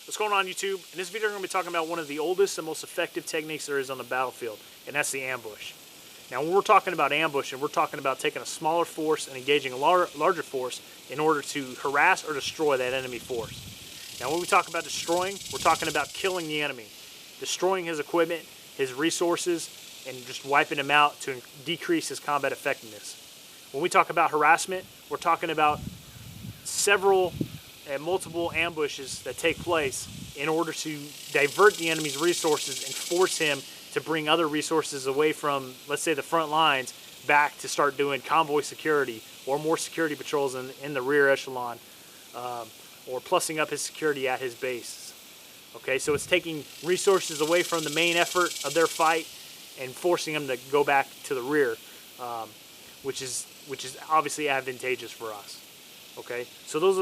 What's going on, YouTube? In this video, we're going to be talking about one of the oldest and most effective techniques there is on the battlefield, and that's the ambush. Now, when we're talking about ambush, and we're talking about taking a smaller force and engaging a larger force in order to harass or destroy that enemy force. Now, when we talk about destroying, we're talking about killing the enemy, destroying his equipment, his resources, and just wiping him out to decrease his combat effectiveness. When we talk about harassment, we're talking about several and multiple ambushes that take place in order to divert the enemy's resources and force him to bring other resources away from, let's say, the front lines back to start doing convoy security or more security patrols in the rear echelon, or plussing up his security at his base. Okay, so it's taking resources away from the main effort of their fight and forcing them to go back to the rear, which is obviously advantageous for us. Okay, so those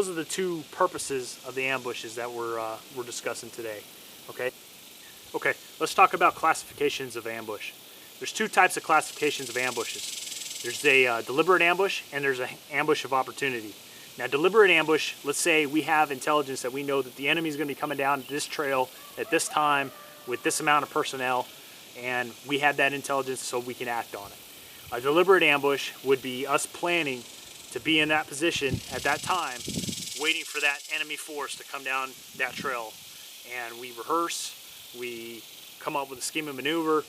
are the two purposes of the ambushes that we're discussing today. Okay, let's talk about classifications of ambush. There's two types of classifications of ambushes. There's a deliberate ambush and there's an ambush of opportunity. Now, deliberate ambush, let's say we have intelligence that we know that the enemy is going to be coming down this trail at this time with this amount of personnel, and we have that intelligence so we can act on it. A deliberate ambush would be us planning to be in that position at that time, waiting for that enemy force to come down that trail. And we rehearse, we come up with a scheme of maneuver,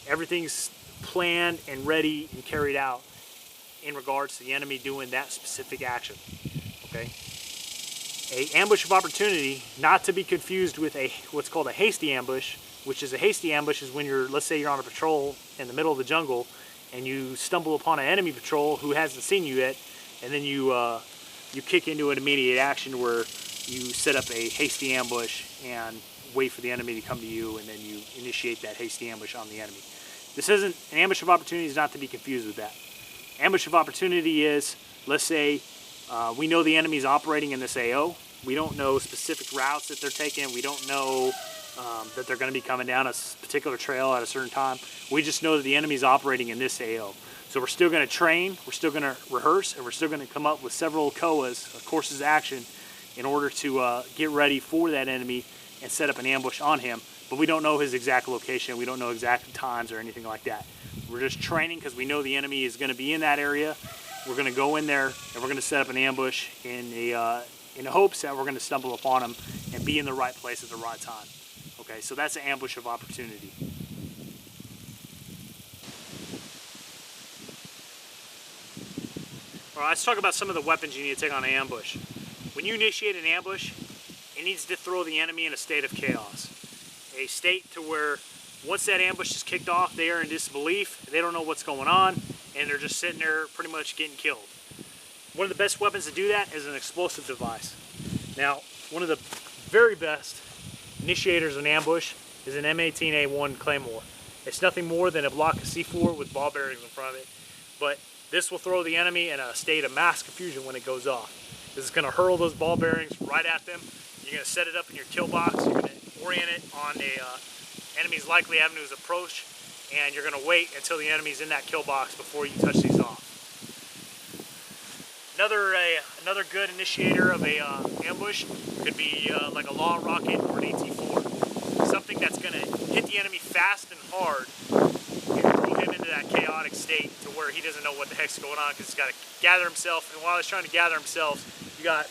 everything's planned and ready and carried out in regards to the enemy doing that specific action. Okay? A ambush of opportunity, not to be confused with what's called a hasty ambush, which is a hasty ambush is when let's say you're on a patrol in the middle of the jungle and you stumble upon an enemy patrol who hasn't seen you yet, and then you kick into an immediate action where you set up a hasty ambush and wait for the enemy to come to you, and then you initiate that hasty ambush on the enemy. This isn't an ambush of opportunity, is not to be confused with that. Ambush of opportunity is, let's say we know the enemy's operating in this AO. We don't know specific routes that they're taking. We don't know that they're going to be coming down a particular trail at a certain time. We just know that the enemy's operating in this AO. So we're still going to train, we're still going to rehearse, and we're still going to come up with several COAs, courses of action, in order to get ready for that enemy and set up an ambush on him. But we don't know his exact location, we don't know exact times or anything like that. We're just training because we know the enemy is going to be in that area. We're going to go in there and we're going to set up an ambush in the hopes that we're going to stumble upon him and be in the right place at the right time. Okay, so that's an ambush of opportunity. All right, let's talk about some of the weapons you need to take on an ambush. When you initiate an ambush, it needs to throw the enemy in a state of chaos. A state to where once that ambush is kicked off, they are in disbelief, they don't know what's going on, and they're just sitting there pretty much getting killed. One of the best weapons to do that is an explosive device. Now, one of the very best initiators of an ambush is an M18A1 Claymore. It's nothing more than a block of C4 with ball bearings in front of it, but this will throw the enemy in a state of mass confusion when it goes off. This is going to hurl those ball bearings right at them. You're going to set it up in your kill box. You're going to orient it on the enemy's likely avenues of approach, and you're going to wait until the enemy's in that kill box before you touch these off. Another good initiator of a ambush could be like a Law rocket or an AT4. Something that's going to hit the enemy fast and hard and throw him into that chaotic state to where he doesn't know what the heck's going on because he's got to gather himself. And while he's trying to gather himself, you got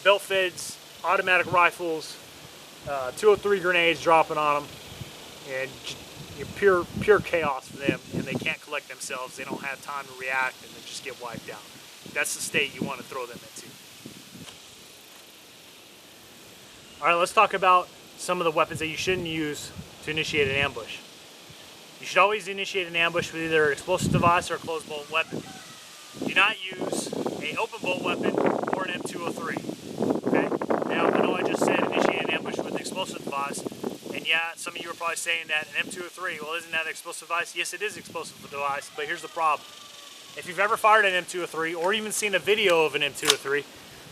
belt feds, automatic rifles, 203 grenades dropping on them, and pure chaos for them, and they can't collect themselves. They don't have time to react, and they just get wiped out. That's the state you want to throw them into. All right, let's talk about some of the weapons that you shouldn't use to initiate an ambush. You should always initiate an ambush with either an explosive device or a closed bolt weapon. Do not use an open bolt weapon or an M203. Okay? Now, I know I just said initiate an ambush with an explosive device, and yeah, some of you are probably saying that an M203, well, isn't that an explosive device? Yes, it is an explosive device, but here's the problem. If you've ever fired an M203 or even seen a video of an M203,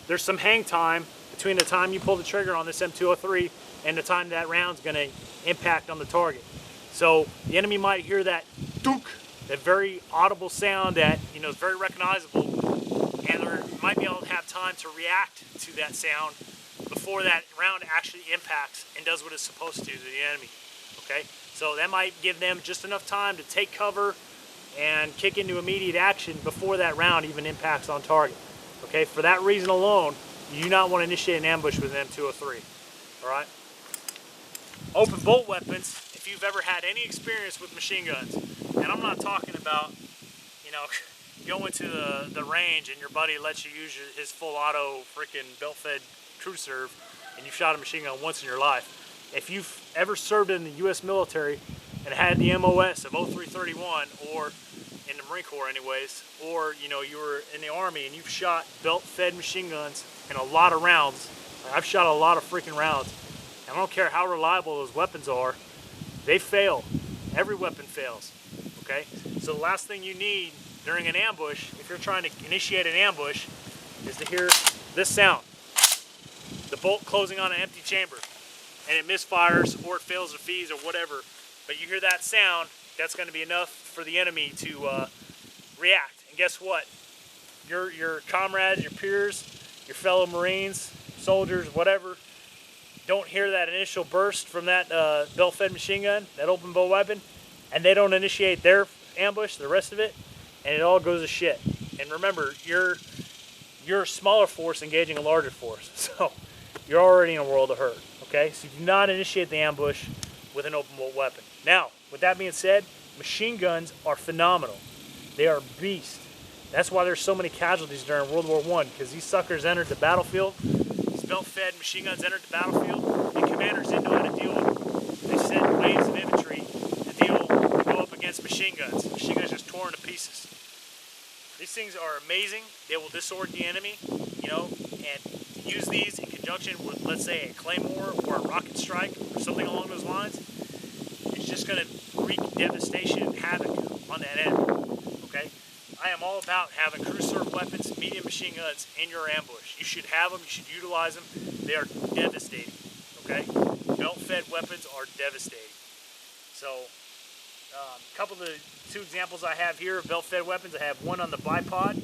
there's some hang time between the time you pull the trigger on this M203 and the time that round's going to impact on the target. So the enemy might hear that dook, that very audible sound that is very recognizable, and they might be able to have time to react to that sound before that round actually impacts and does what it's supposed to the enemy. Okay, so that might give them just enough time to take cover and kick into immediate action before that round even impacts on target. Okay, for that reason alone, you do not want to initiate an ambush with an M203. All right. Open bolt weapons. If you've ever had any experience with machine guns, and I'm not talking about, you know, going to the range and your buddy lets you use his full auto freaking belt-fed crew serve, and you've shot a machine gun once in your life. If you've ever served in the U.S. military and had the MOS of 0331, or in the Marine Corps anyways, or you know, you were in the Army and you've shot belt-fed machine guns and a lot of rounds. I've shot a lot of freaking rounds. I don't care how reliable those weapons are, they fail. Every weapon fails, okay? So the last thing you need during an ambush, if you're trying to initiate an ambush, is to hear this sound. The bolt closing on an empty chamber, and it misfires or it fails to fees or whatever. But you hear that sound, that's going to be enough for the enemy to react. And guess what? Your comrades, your peers, your fellow Marines, soldiers, whatever, don't hear that initial burst from that belt-fed machine gun, that open bow weapon, and they don't initiate their ambush, the rest of it, and it all goes to shit. And remember, you're a smaller force engaging a larger force, so you're already in a world of hurt. Okay, so do not initiate the ambush with an open bolt weapon. Now, with that being said, machine guns are phenomenal. They are beasts. That's why there's so many casualties during World War I, because these suckers entered the battlefield. Belt-fed machine guns entered the battlefield, and commanders didn't know how to deal with them. They sent waves of infantry to go up against machine guns. Machine guns just tore into pieces. These things are amazing. They will disort the enemy, you know, and use these in conjunction with, let's say, a claymore or a rocket strike or something along those lines. It's just going to wreak devastation and havoc on that enemy. Okay. I am all about having crew serve weapons, medium machine guns in your ambush. You should have them, you should utilize them. They are devastating, okay? Belt-fed weapons are devastating. So, a couple of the two examples I have here of belt-fed weapons, I have one on the bipod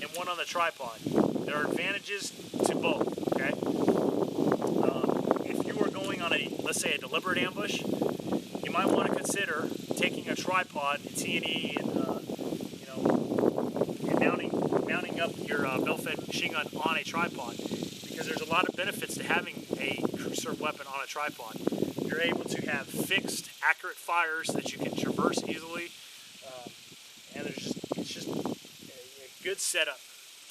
and one on the tripod. There are advantages to both, okay? If you are going on let's say a deliberate ambush, you might want to consider taking a tripod and T&E and mounting up your belt-fed machine gun on a tripod, because there's a lot of benefits to having a crew serve weapon on a tripod. You're able to have fixed, accurate fires that you can traverse easily, and it's just a good setup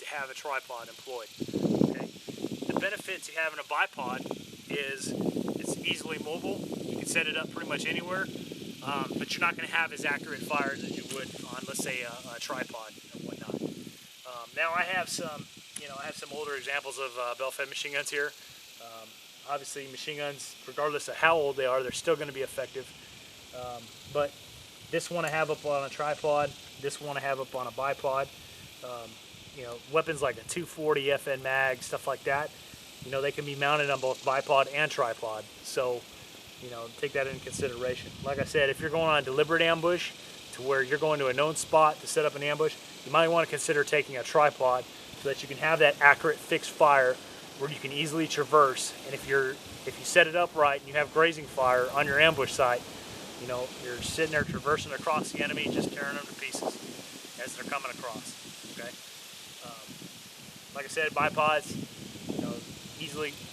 to have a tripod employed. Okay? The benefit to having a bipod is it's easily mobile. You can set it up pretty much anywhere, but you're not going to have as accurate fires as you would on, let's say, a tripod and whatnot. Now I have some older examples of belt-fed machine guns here. Obviously, machine guns, regardless of how old they are, they're still going to be effective. But this one I have up on a tripod. This one I have up on a bipod. Weapons like a 240 FN mag, stuff like that. They can be mounted on both bipod and tripod. So, take that into consideration. Like I said, if you're going on a deliberate ambush to where you're going to a known spot to set up an ambush, you might want to consider taking a tripod so that you can have that accurate fixed fire where you can easily traverse. And if you set it up right and you have grazing fire on your ambush site, you're sitting there traversing across the enemy, just tearing them to pieces as they're coming across. Okay. Like I said, bipods,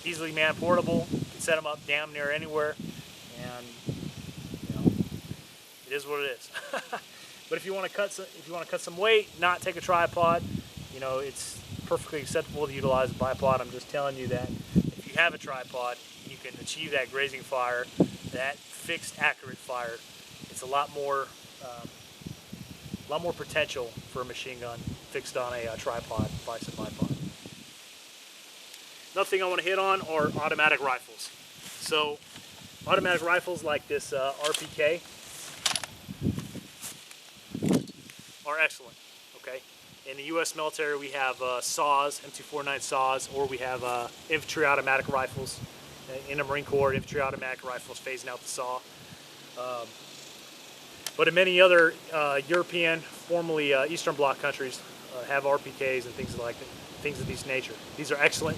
easily man portable. You can set them up damn near anywhere, and it is what it is. But if you want to cut some weight, not take a tripod, it's perfectly acceptable to utilize a bipod. I'm just telling you that if you have a tripod, you can achieve that grazing fire, that fixed, accurate fire. It's a lot more potential for a machine gun fixed on a tripod, vice a bipod. Another thing I want to hit on are automatic rifles. So, automatic rifles like this RPK are excellent. Okay, in the U.S. military we have SAWs, M249 SAWs, or we have infantry automatic rifles. In the Marine Corps, infantry automatic rifles phasing out the SAW. But in many other European, formerly Eastern Bloc countries, have RPKs and things of this nature. These are excellent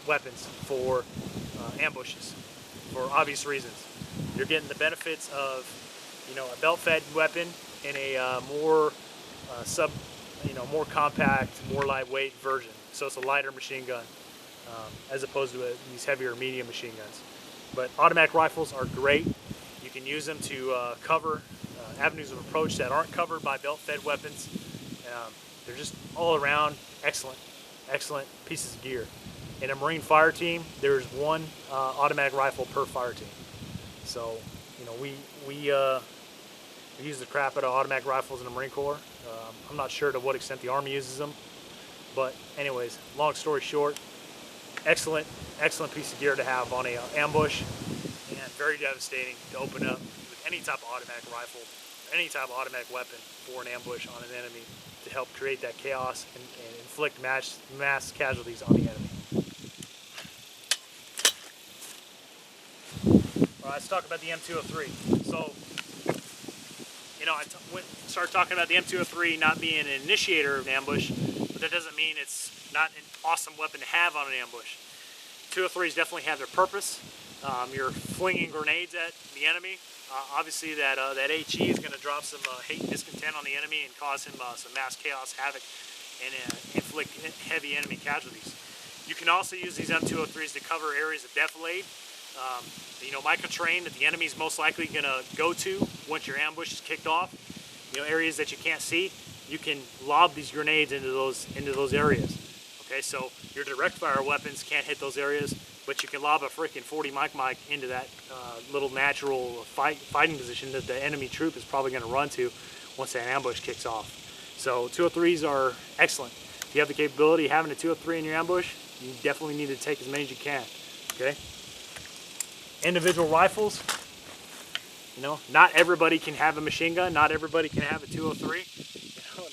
weapons for ambushes for obvious reasons. You're getting the benefits of, a belt-fed weapon in a more more compact, more lightweight version. So it's a lighter machine gun as opposed to these heavier medium machine guns. But automatic rifles are great. You can use them to cover avenues of approach that aren't covered by belt-fed weapons. They're just all around excellent pieces of gear. In a Marine fire team, there's one automatic rifle per fire team. So, we use the crap out of automatic rifles in the Marine Corps. I'm not sure to what extent the Army uses them, but anyways, long story short, excellent piece of gear to have on a ambush, and very devastating to open up with any type of automatic rifle, any type of automatic weapon for an ambush on an enemy to help create that chaos and inflict mass casualties on the enemy. All right, let's talk about the M203. So, I started talking about the M203 not being an initiator of an ambush, but that doesn't mean it's not an awesome weapon to have on an ambush. 203s definitely have their purpose. You're flinging grenades at the enemy. Obviously, that HE is going to drop some hate and discontent on the enemy and cause him some mass chaos, havoc, and inflict heavy enemy casualties. You can also use these M203s to cover areas of defilade. Microterrain that the enemy is most likely going to go to once your ambush is kicked off. Areas that you can't see, you can lob these grenades into those areas. Okay, so your direct fire weapons can't hit those areas, but you can lob a freaking 40 mic into that little natural fighting position that the enemy troop is probably going to run to once that ambush kicks off. So 203s are excellent. If you have the capability of having a 203 in your ambush, you definitely need to take as many as you can. Okay. Individual rifles, not everybody can have a machine gun, not everybody can have a 203,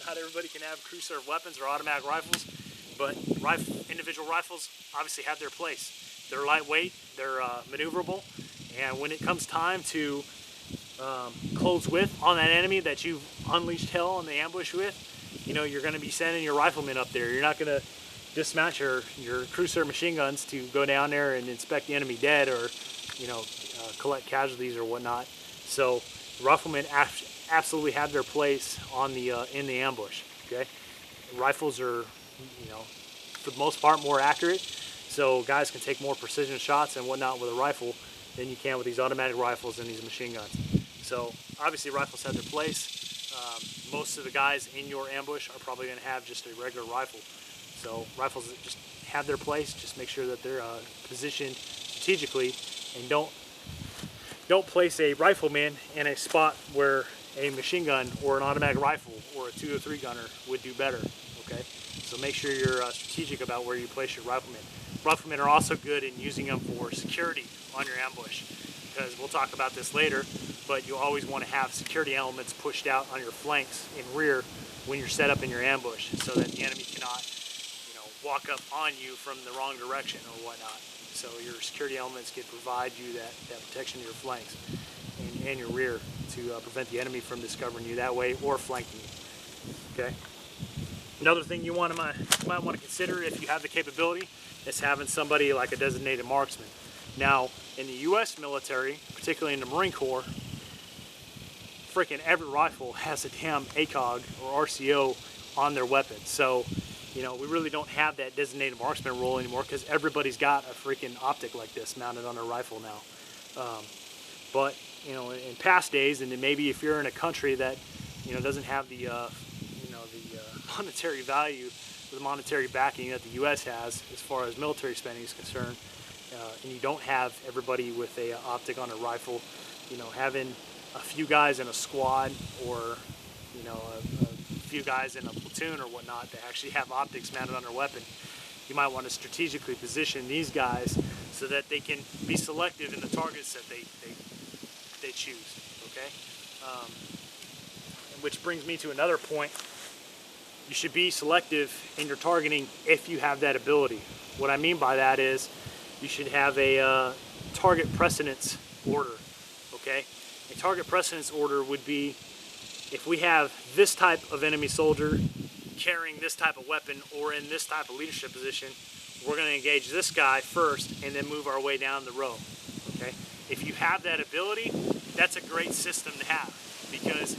not everybody can have crew serve weapons or automatic rifles, but individual rifles obviously have their place. They're lightweight, they're maneuverable, and when it comes time to close with on that enemy that you've unleashed hell in the ambush with, you're going to be sending your riflemen up there. You're not going to dismount your crew serve machine guns to go down there and inspect the enemy dead or collect casualties or whatnot. So riflemen absolutely have their place on the in the ambush. Okay, rifles are for the most part more accurate, so guys can take more precision shots and whatnot with a rifle than you can with these automatic rifles and these machine guns. So obviously rifles have their place. Most of the guys in your ambush are probably going to have just a regular rifle. So rifles just have their place. Just make sure that they're positioned strategically, and don't place a rifleman in a spot where a machine gun or an automatic rifle or a 203 gunner would do better. Okay, so make sure you're strategic about where you place your riflemen. Riflemen are also good in using them for security on your ambush, because we'll talk about this later, but you always want to have security elements pushed out on your flanks and rear when you're set up in your ambush, so that the enemy cannot walk up on you from the wrong direction or whatnot. So your security elements can provide you that protection of your flanks and your rear to prevent the enemy from discovering you that way or flanking you. Okay. Another thing you might want to consider if you have the capability is having somebody like a designated marksman. Now, in the U.S. military, particularly in the Marine Corps, freaking every rifle has a damn ACOG or RCO on their weapon. So we really don't have that designated marksman role anymore, because everybody's got a freaking optic like this mounted on their rifle now. But in past days, and then maybe if you're in a country that doesn't have the monetary value, or the monetary backing that the U.S. has as far as military spending is concerned, and you don't have everybody with a optic on a rifle, having a few guys in a squad or a few guys in a platoon or whatnot that actually have optics mounted on their weapon, you might want to strategically position these guys so that they can be selective in the targets that they choose. Okay, which brings me to another point. You should be selective in your targeting if you have that ability. What I mean by that is you should have a target precedence order. Okay, a target precedence order would be, if we have this type of enemy soldier carrying this type of weapon or in this type of leadership position, we're going to engage this guy first and then move our way down the row. Okay? If you have that ability, that's a great system to have, because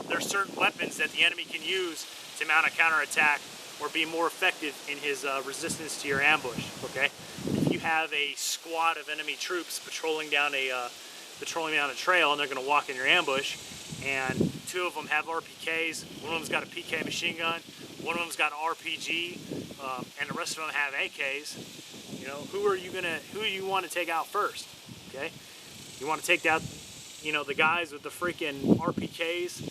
there's certain weapons that the enemy can use to mount a counterattack or be more effective in his resistance to your ambush. Okay? If you have a squad of enemy troops patrolling down a trail and they're going to walk in your ambush, and two of them have RPKs, one of them's got a PK machine gun, one of them's got an RPG, and the rest of them have AKs. You know, who do you want to take out first? Okay, you want to take out, you know, the guys with the freaking RPKs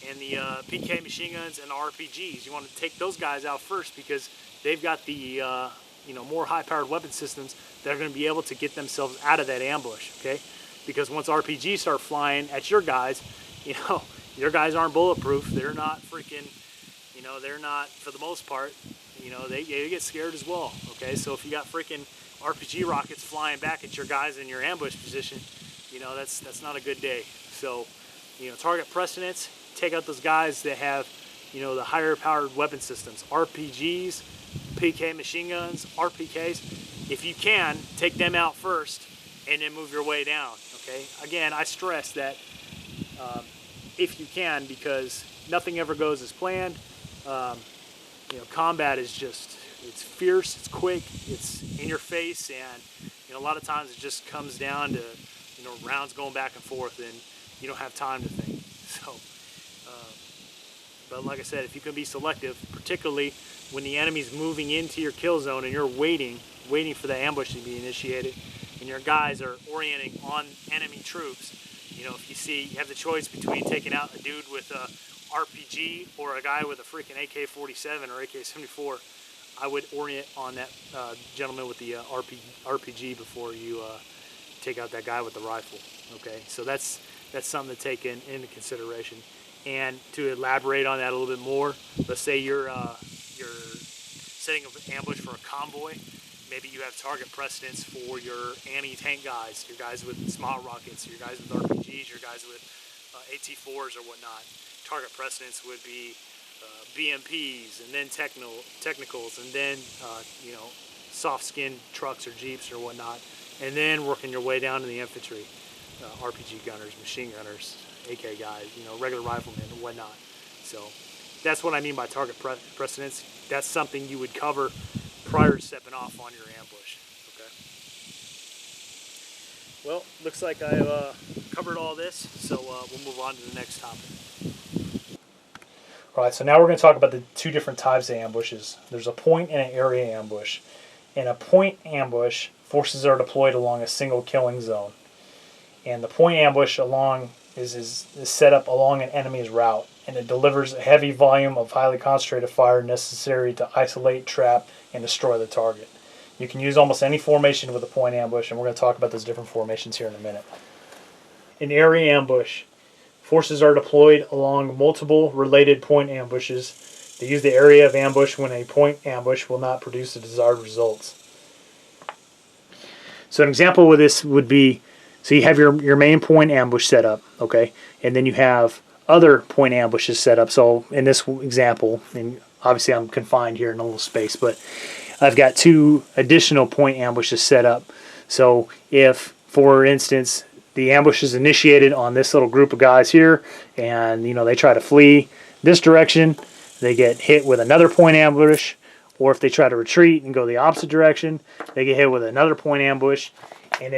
and the PK machine guns and the RPGs. You want to take those guys out first because they've got the you know, more high-powered weapon systems that are going to be able to get themselves out of that ambush. Okay, because once RPGs start flying at your guys, you know, your guys aren't bulletproof. They're not freaking, you know, they're not, for the most part, you know, they get scared as well. Okay, so if you got freaking RPG rockets flying back at your guys in your ambush position, you know, that's not a good day. So, you know, target precedence, take out those guys that have, you know, the higher powered weapon systems, RPGs, PK machine guns, RPKs. If you can, take them out first and then move your way down. Okay, again, I stress that if you can, because nothing ever goes as planned. You know, combat is just, it's fierce, it's quick, it's in your face, and, you know, a lot of times it just comes down to, you know, rounds going back and forth, and you don't have time to think. So, but like I said, if you can be selective, particularly when the enemy's moving into your kill zone and you're waiting for the ambush to be initiated, and your guys are orienting on enemy troops, you know, if you have the choice between taking out a dude with a RPG or a guy with a freaking AK-47 or AK-74, I would orient on that gentleman with the RPG before you take out that guy with the rifle. Okay, so that's something to take into consideration. And to elaborate on that a little bit more, let's say you're setting up an ambush for a convoy. Maybe you have target precedence for your anti-tank guys, your guys with small rockets, your guys with RPGs, your guys with AT-4s or whatnot. Target precedence would be BMPs, and then technicals, and then you know, soft-skinned trucks or jeeps or whatnot, and then working your way down to the infantry, RPG gunners, machine gunners, AK guys, you know, regular riflemen and whatnot. So that's what I mean by target precedence. That's something you would cover prior to stepping off on your ambush. Okay. Well, looks like I've covered all this, so we'll move on to the next topic. Alright, so now we're going to talk about the two different types of ambushes. There's a point and an area ambush. In a point ambush, forces are deployed along a single killing zone. And the point ambush is set up along an enemy's route, and it delivers a heavy volume of highly concentrated fire necessary to isolate, trap, and destroy the target. You can use almost any formation with a point ambush, and we're going to talk about those different formations here in a minute. In area ambush, forces are deployed along multiple related point ambushes. They use the area of ambush when a point ambush will not produce the desired results. So an example with this would be, so you have your main point ambush set up, okay, and then you have other point ambushes set up. So in this example, and obviously I'm confined here in a little space, but I've got two additional point ambushes set up. So if, for instance, the ambush is initiated on this little group of guys here, and, you know, they try to flee this direction, they get hit with another point ambush, or if they try to retreat and go the opposite direction, they get hit with another point ambush. And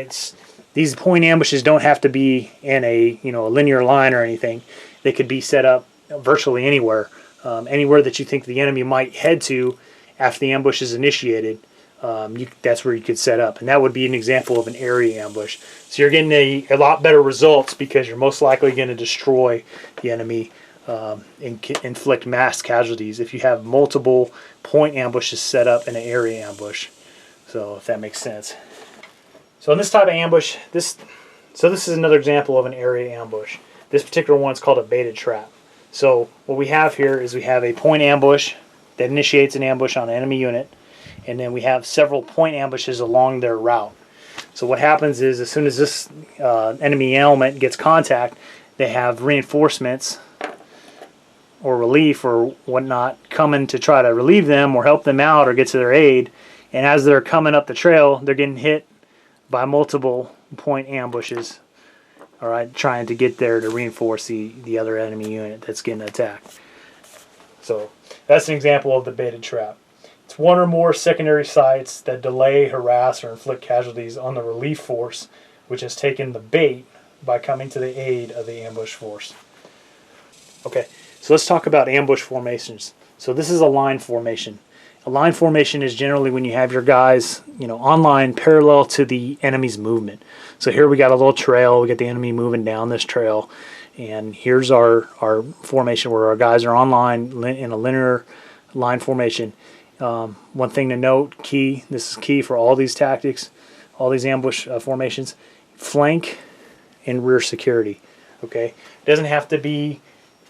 these point ambushes don't have to be in a, you know, a linear line or anything. They could be set up virtually anywhere, anywhere that you think the enemy might head to after the ambush is initiated. That's where you could set up, and that would be an example of an area ambush. So you're getting a lot better results because you're most likely going to destroy the enemy and inflict mass casualties if you have multiple point ambushes set up in an area ambush. So if that makes sense. So in this type of ambush, this is another example of an area ambush. This particular one is called a baited trap. So what we have here is we have a point ambush that initiates an ambush on an enemy unit, and then we have several point ambushes along their route. So what happens is, as soon as this enemy element gets contact, they have reinforcements or relief or whatnot coming to try to relieve them or help them out or get to their aid, And as they're coming up the trail, they're getting hit by multiple point ambushes, all right, trying to get there to reinforce the other enemy unit that's getting attacked. So that's an example of the baited trap. It's one or more secondary sites that delay, harass, or inflict casualties on the relief force, which has taken the bait by coming to the aid of the ambush force. Okay, so let's talk about ambush formations. So this is a line formation. A line formation is generally when you have your guys, on line parallel to the enemy's movement. So here we got a little trail. We got the enemy moving down this trail. And here's our formation where our guys are on line in a linear line formation. One thing to note, this is key for all these tactics, all these ambush formations, flank and rear security. Okay, it doesn't have to be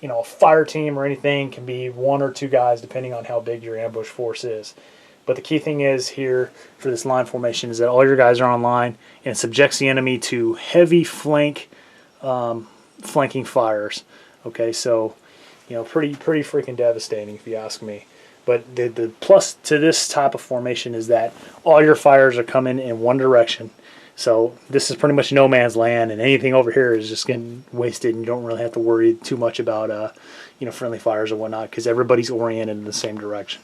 a fire team or anything. It can be one or two guys depending on how big your ambush force is. But the key thing is here for this line formation is that all your guys are on line, and it subjects the enemy to heavy flanking fires. Okay, so pretty freaking devastating if you ask me. But the plus to this type of formation is that all your fires are coming in one direction. So this is pretty much no man's land, and anything over here is just getting wasted, and you don't really have to worry too much about friendly fires or whatnot, because everybody's oriented in the same direction.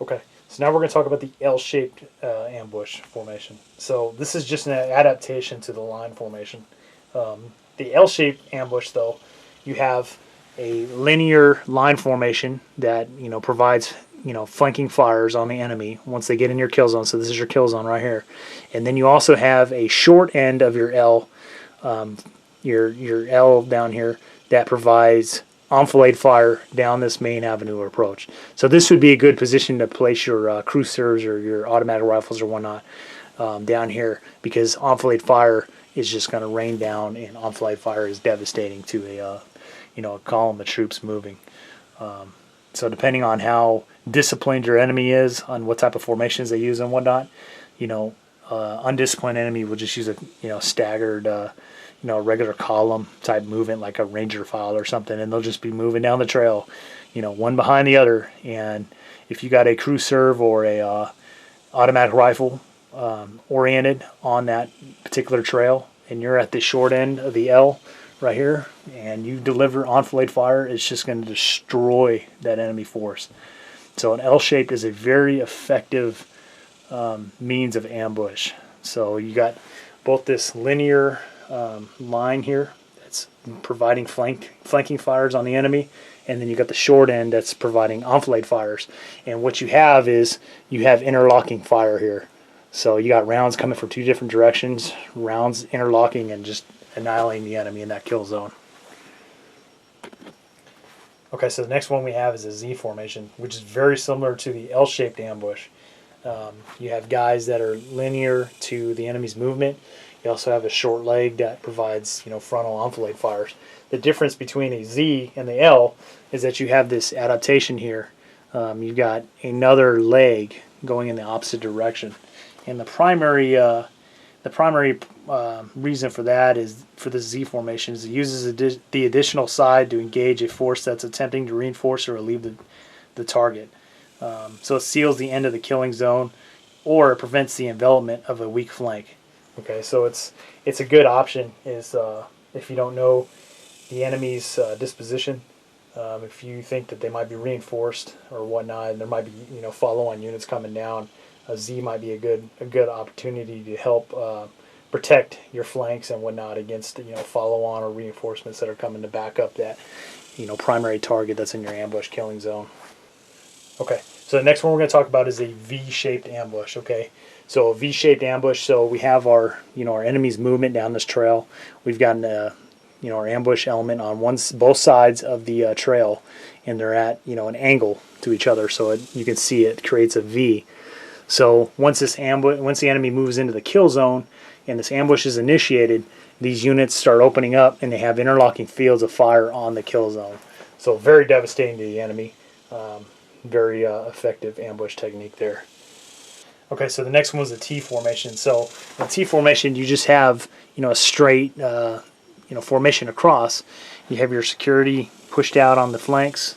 Okay, so now we're going to talk about the L-shaped ambush formation. So this is just an adaptation to the line formation. The L-shaped ambush, though, you have a linear line formation that provides flanking fires on the enemy once they get in your kill zone. So this is your kill zone right here, and then you also have a short end of your L, your L down here that provides enfilade fire down this main avenue approach. So this would be a good position to place your cruisers or your automatic rifles or whatnot down here, because enfilade fire is just going to rain down, and enfilade fire is devastating to a column of troops moving. So depending on how disciplined your enemy is, on what type of formations they use and whatnot, undisciplined enemy will just use a staggered regular column type movement, like a ranger file or something, and they'll just be moving down the trail, one behind the other. And if you got a crew serve or a automatic rifle oriented on that particular trail, and you're at the short end of the L right here, and you deliver enfilade fire, it's just going to destroy that enemy force. So an L-shaped is a very effective means of ambush. So you got both this linear line here that's providing flanking fires on the enemy, and then you got the short end that's providing enfilade fires. And what you have is you have interlocking fire here. So you got rounds coming from two different directions, rounds interlocking and just annihilating the enemy in that kill zone. Okay, so the next one we have is a Z formation, which is very similar to the L-shaped ambush. You have guys that are linear to the enemy's movement. You also have a short leg that provides, frontal enfilade fires. The difference between a Z and the L is that you have this adaptation here. You've got another leg going in the opposite direction, and the primary reason for that is for the Z formation is it uses the additional side to engage a force that's attempting to reinforce or relieve the target. So it seals the end of the killing zone, or it prevents the envelopment of a weak flank. Okay, so it's a good option is if you don't know the enemy's disposition, if you think that they might be reinforced or whatnot, and there might be follow-on units coming down, a Z might be a good opportunity to help protect your flanks and whatnot against follow-on or reinforcements that are coming to back up that primary target that's in your ambush killing zone. Okay, so the next one we're going to talk about is a V-shaped ambush. Okay, so a V-shaped ambush. So we have our our enemy's movement down this trail. We've got our ambush element on both sides of the trail, and they're at an angle to each other, so you can see it creates a V. So once the enemy moves into the kill zone and this ambush is initiated, these units start opening up and they have interlocking fields of fire on the kill zone. So very devastating to the enemy. Very effective ambush technique there. Okay, so the next one was the T formation. So in T formation, you just have a straight formation across. You have your security pushed out on the flanks.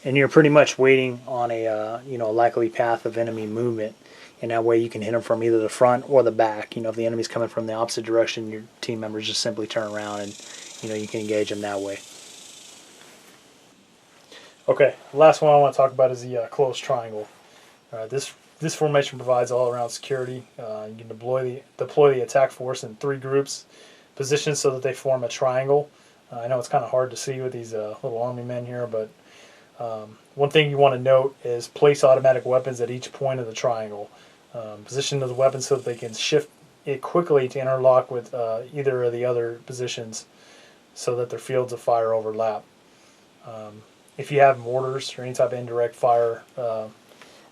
and you're pretty much waiting on a likely path of enemy movement, and that way you can hit them from either the front or the back. If the enemy's coming from the opposite direction, your team members just simply turn around and you can engage them that way. Okay, the last one I want to talk about is the close triangle. This formation provides all-around security. You can deploy the attack force in 3 groups, positioned so that they form a triangle. I know it's kind of hard to see with these little army men here, but one thing you want to note is place automatic weapons at each point of the triangle. Position the weapons so that they can shift it quickly to interlock with either of the other positions so that their fields of fire overlap. If you have mortars or any type of indirect fire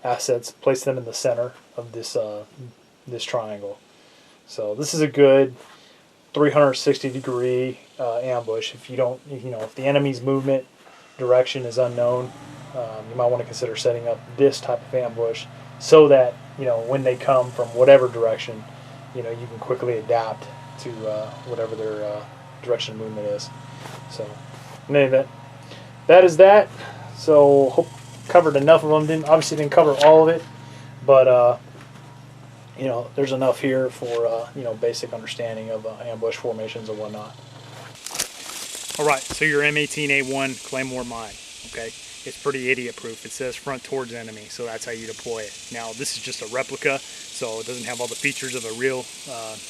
assets, place them in the center of this triangle. So this is a good 360-degree ambush. If the enemy's movement direction is unknown, you might want to consider setting up this type of ambush so that when they come from whatever direction, you can quickly adapt to whatever their direction of movement is. So, in any event, that is that. So, hope covered enough of them. Obviously didn't cover all of it, but there's enough here for basic understanding of ambush formations and whatnot. All right, so your M18A1 Claymore mine, okay? It's pretty idiot-proof. It says front towards enemy, so that's how you deploy it. Now, this is just a replica, so it doesn't have all the features of a real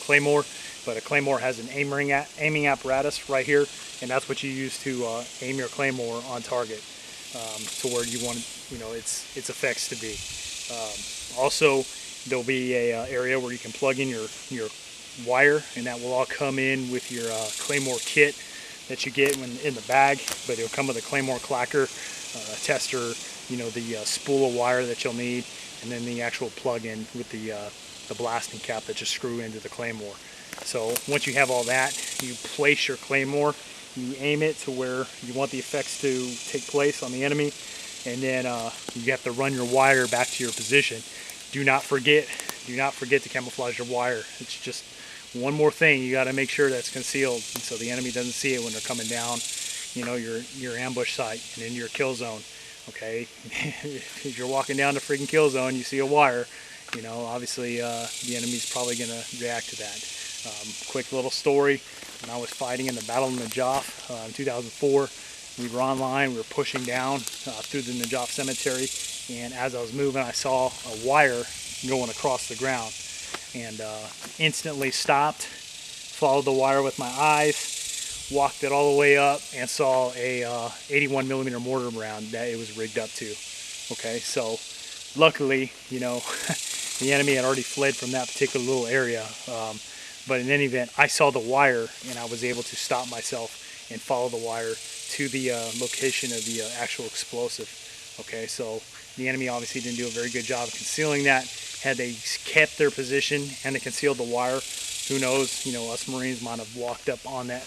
Claymore, but a Claymore has an aiming apparatus right here, and that's what you use to aim your Claymore on target to where you want its effects to be. Also, there'll be a area where you can plug in your wire, and that will all come in with your Claymore kit that you get in the bag, but it'll come with a Claymore clacker, tester, the spool of wire that you'll need, and then the actual plug-in with the blasting cap that you screw into the Claymore. So once you have all that, you place your Claymore, you aim it to where you want the effects to take place on the enemy, and then you have to run your wire back to your position. Do not forget to camouflage your wire. It's just one more thing you got to make sure that's concealed so the enemy doesn't see it when they're coming down your ambush site and into your kill zone. Okay, if you're walking down the freaking kill zone, you see a wire, obviously the enemy's probably going to react to that. Quick little story: when I was fighting in the Battle of Najaf in 2004, we were online, we were pushing down through the Najaf cemetery, and as I was moving, I saw a wire going across the ground, and instantly stopped, followed the wire with my eyes, walked it all the way up, and saw a 81 millimeter mortar round that it was rigged up to. Okay, so luckily, the enemy had already fled from that particular little area. But in any event, I saw the wire, and I was able to stop myself and follow the wire to the location of the actual explosive. Okay, so the enemy obviously didn't do a very good job of concealing that. Had they kept their position and they concealed the wire, who knows, us Marines might have walked up on that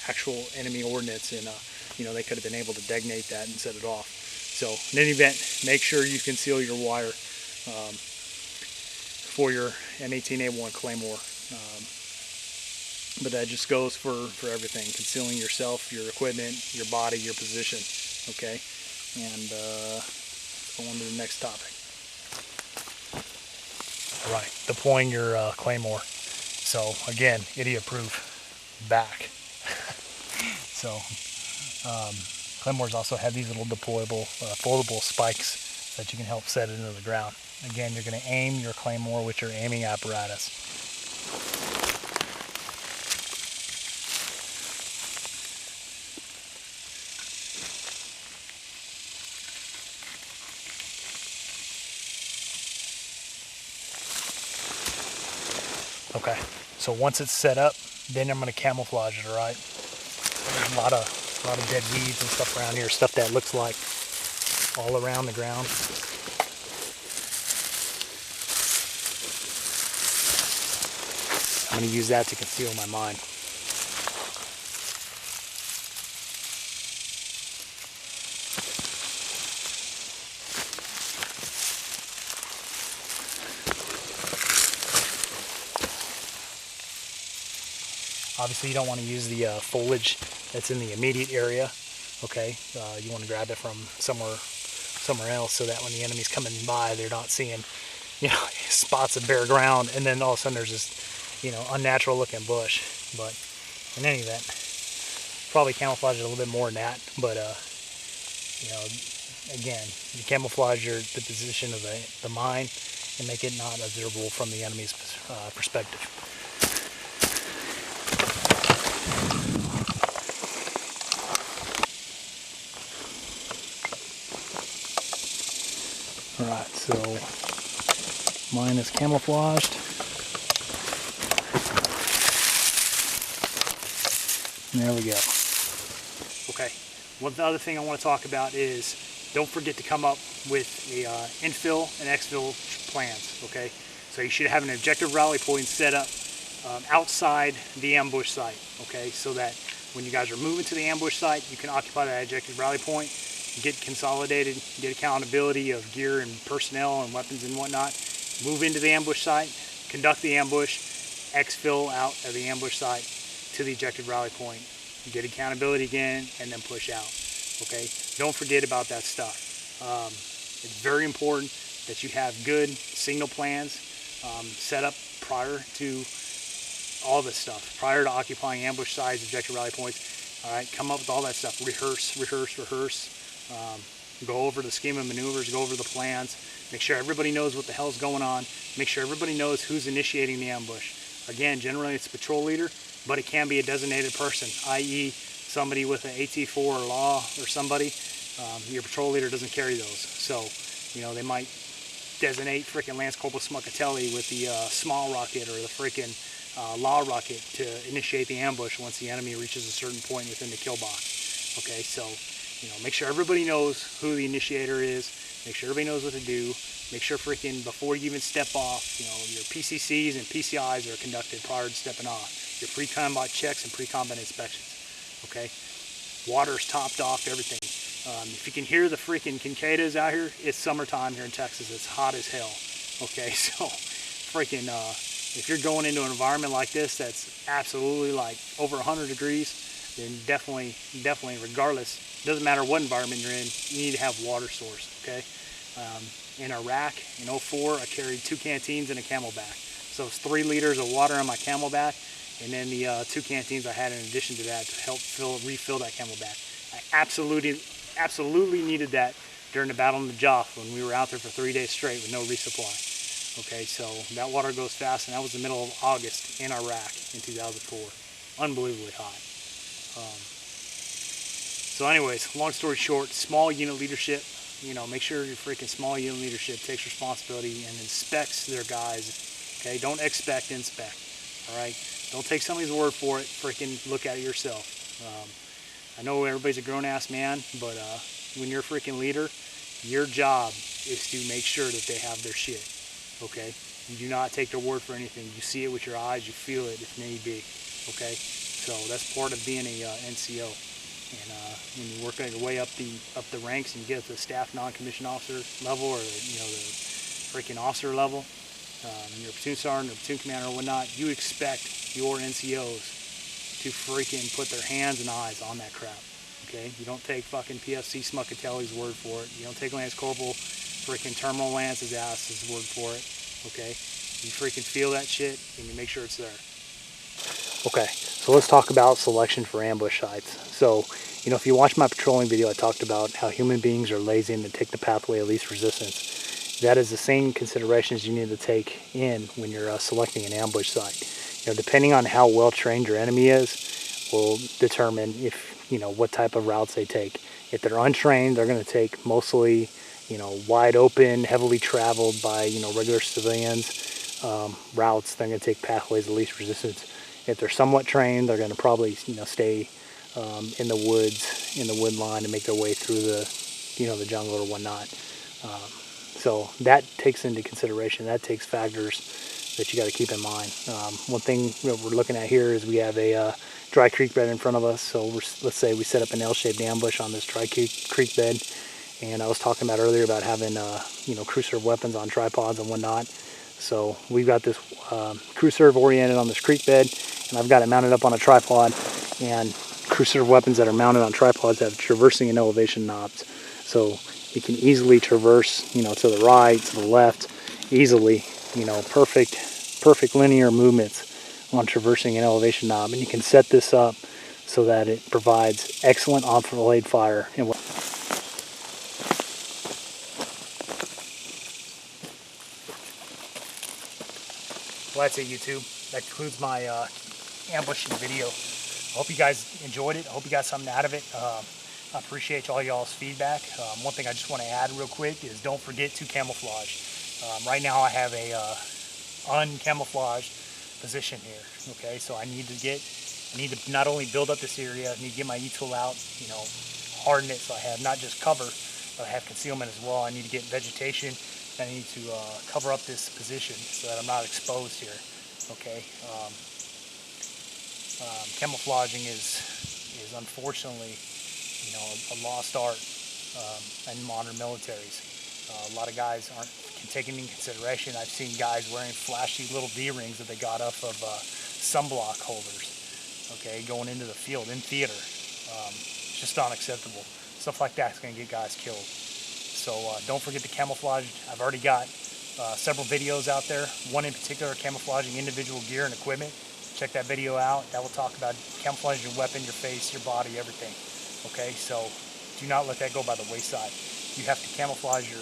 actual enemy ordnance, and they could have been able to detonate that and set it off. So in any event, make sure you conceal your wire for your M18A1 Claymore. But that just goes for everything: concealing yourself, your equipment, your body, your position. Okay, and let's go on to the next topic. All right, deploying your Claymore. So again, idiot-proof back. So Claymores also have these little deployable, foldable spikes that you can help set it into the ground. Again, you're going to aim your Claymore with your aiming apparatus. Okay, so once it's set up, then I'm going to camouflage it. All right. There's a lot of dead weeds and stuff around here, stuff that looks like all around the ground. I'm going to use that to conceal my mine. Obviously, you don't want to use the foliage that's in the immediate area. Okay, you want to grab it from somewhere else, so that when the enemy's coming by, they're not seeing, you know, spots of bare ground, and then all of a sudden there's this, you know, unnatural looking bush. But in any event, probably camouflage it a little bit more than that. But you know, again, you camouflage the position of the mine and make it not observable from the enemy's perspective. Alright, so mine is camouflaged. And there we go. Okay, one other thing I want to talk about is don't forget to come up with a infill and exfil plans, okay? So you should have an objective rally point set up outside the ambush site, okay? So that when you guys are moving to the ambush site, you can occupy that objective rally point, get consolidated, get accountability of gear and personnel and weapons and whatnot, move into the ambush site, conduct the ambush, exfil out of the ambush site to the objective rally point, get accountability again, and then push out, okay? Don't forget about that stuff. It's very important that you have good signal plans set up prior to all this stuff, prior to occupying ambush sites, objective rally points. All right, come up with all that stuff. Rehearse. Go over the scheme of maneuvers, go over the plans. Make sure everybody knows what the hell's going on. Make sure everybody knows who's initiating the ambush. Again, generally it's patrol leader, but it can be a designated person, i.e. somebody with an AT4 or law or somebody. Your patrol leader doesn't carry those. So, you know, they might designate freaking Lance Corporal Smuckatelli with the small rocket or the freaking law rocket to initiate the ambush once the enemy reaches a certain point within the kill box. Okay, so, you know, make sure everybody knows who the initiator is. Make sure everybody knows what to do. Make sure freaking before you even step off, you know, your PCCs and PCIs are conducted prior to stepping off. Your pre-combat checks and pre-combat inspections. Okay, water's topped off, everything. If you can hear the freaking cicadas out here, it's summertime here in Texas. It's hot as hell. Okay, so freaking if you're going into an environment like this that's absolutely like over 100 degrees, then definitely regardless, doesn't matter what environment you're in, you need to have water source. Okay, in Iraq in 04, I carried 2 canteens and a camelback, so it's 3 liters of water on my camelback, and then the 2 canteens I had in addition to that to help refill that camelback. I absolutely needed that during the Battle in the Joff when we were out there for 3 days straight with no resupply. Okay, so that water goes fast, and that was the middle of August in Iraq in 2004. Unbelievably hot. So anyways, long story short, small unit leadership, you know, make sure your freaking small unit leadership takes responsibility and inspects their guys. Okay, don't expect, inspect. All right, don't take somebody's word for it. Freaking look at it yourself. I know everybody's a grown-ass man, but when you're a freaking leader, your job is to make sure that they have their shit, okay? You do not take their word for anything. You see it with your eyes, you feel it if need be, okay? So that's part of being a NCO. And when you work your way up the ranks and you get to the staff non-commissioned officer level, or you know, the freaking officer level, you're a platoon sergeant or platoon commander or whatnot, you expect your NCOs to freaking put their hands and eyes on that crap, okay? You don't take fucking PFC Smuckatelli's word for it. You don't take Lance Corporal freaking Terminal Lance's ass's word for it, okay? You freaking feel that shit and you make sure it's there. Okay, so let's talk about selection for ambush sites. So, you know, if you watch my patrolling video, I talked about how human beings are lazy and to take the pathway of least resistance. That is the same considerations you need to take in when you're selecting an ambush site. You know, depending on how well trained your enemy is, will determine if, you know, what type of routes they take. If they're untrained, they're going to take mostly, you know, wide open, heavily traveled by, you know, regular civilians routes. They're going to take pathways of least resistance. If they're somewhat trained, they're going to probably, you know, stay in the woods, in the wood line, and make their way through the, you know, the jungle or whatnot. So that takes into consideration. That takes factors that you got to keep in mind. One thing that we're looking at here is we have a dry creek bed in front of us. So let's say we set up an L-shaped ambush on this dry creek bed, and I was talking about earlier about having you know, crew serve weapons on tripods and whatnot. So we've got this crew serve oriented on this creek bed, and I've got it mounted up on a tripod, and Crucifer weapons that are mounted on tripods have traversing and elevation knobs. So you can easily traverse, you know, to the right, to the left, easily, you know, perfect linear movements on traversing and elevation knob. And you can set this up so that it provides excellent off-blade fire. And well, that's it, YouTube. That concludes my ambushing video. I hope you guys enjoyed it. I hope you got something out of it. I appreciate all y'all's feedback. One thing I just want to add real quick is don't forget to camouflage. Right now I have a uncamouflaged position here. Okay, so I need to not only build up this area, I need to get my e-tool out, you know, harden it so I have not just cover, but I have concealment as well. I need to get vegetation. I need to cover up this position so that I'm not exposed here. Okay, camouflaging is unfortunately, you know, a lost art in modern militaries. A lot of guys aren't taking into consideration. I've seen guys wearing flashy little D-rings that they got off of sunblock holders, okay, going into the field in theater. It's just unacceptable. Stuff like that's going to get guys killed. So don't forget to camouflage. I've already got several videos out there. One in particular, camouflaging individual gear and equipment. Check that video out. That will talk about camouflaging your weapon, your face, your body, everything. Okay, so do not let that go by the wayside. You have to camouflage your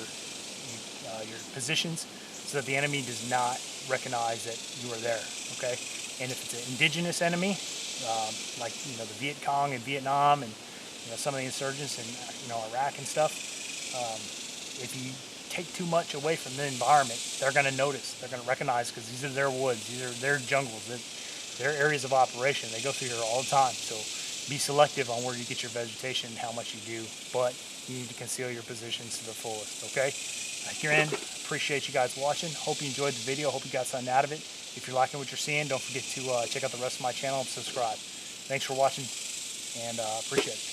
positions so that the enemy does not recognize that you are there. Okay, and if it's an indigenous enemy, like, you know, the Viet Cong in Vietnam and, you know, some of the insurgents in, you know, Iraq and stuff, if you take too much away from the environment, they're going to notice. They're going to recognize, because these are their woods, these are their jungles, their areas of operation. They go through here all the time. So be selective on where you get your vegetation and how much you do, but you need to conceal your positions to the fullest. Okay, at your end, appreciate you guys watching. Hope you enjoyed the video. Hope you got something out of it. If you're liking what you're seeing, don't forget to check out the rest of my channel and subscribe. Thanks for watching, and appreciate it.